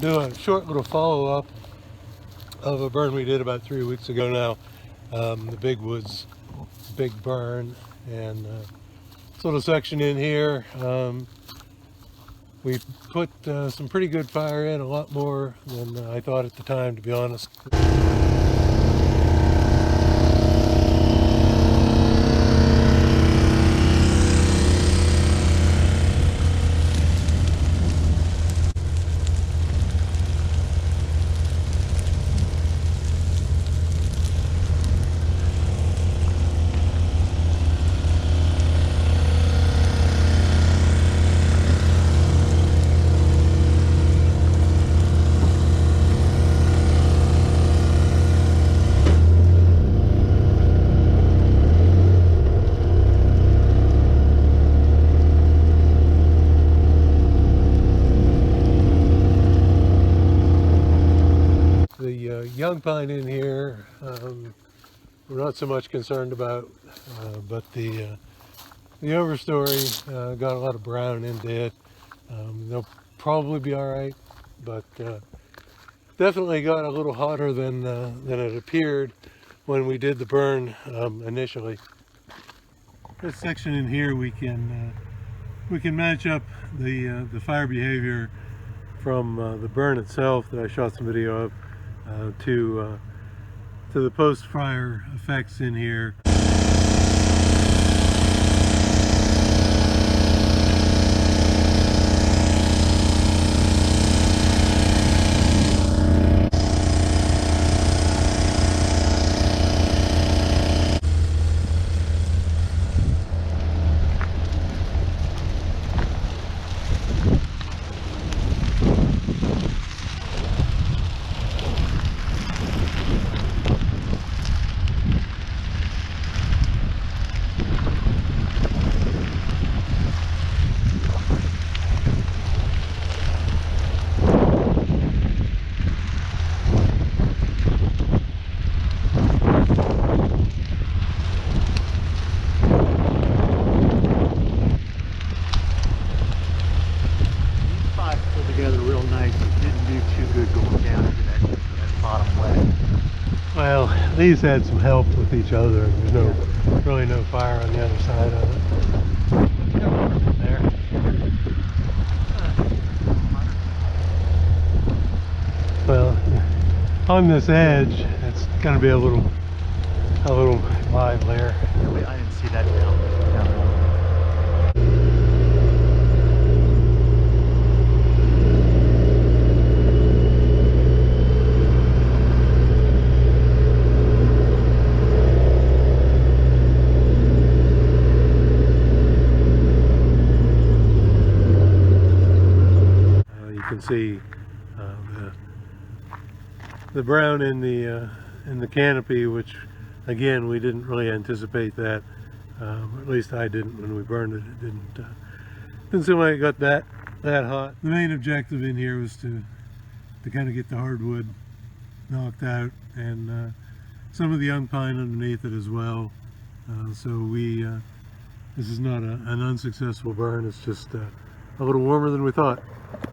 do a short little follow-up of a burn we did about 3 weeks ago now. The Big Woods big burn, and this little section in here, we put some pretty good fire in, a lot more than I thought at the time, to be honest. Young pine in here, we're not so much concerned about, but the overstory got a lot of brown into it. They'll probably be all right, but definitely got a little hotter than it appeared when we did the burn initially. This section in here, we can match up the fire behavior from the burn itself that I shot some video of to the post-fire effects in here. Well, these had some help with each other. There's really no fire on the other side of it. There. Well, on this edge, it's going to be a little livelier. I didn't see that down there. You can see the brown in the canopy, which again we didn't really anticipate that. At least I didn't when we burned it. It didn't seem like it got that hot. The main objective in here was to kind of get the hardwood knocked out, and some of the young pine underneath it as well. So this is not an unsuccessful burn. It's just a little warmer than we thought.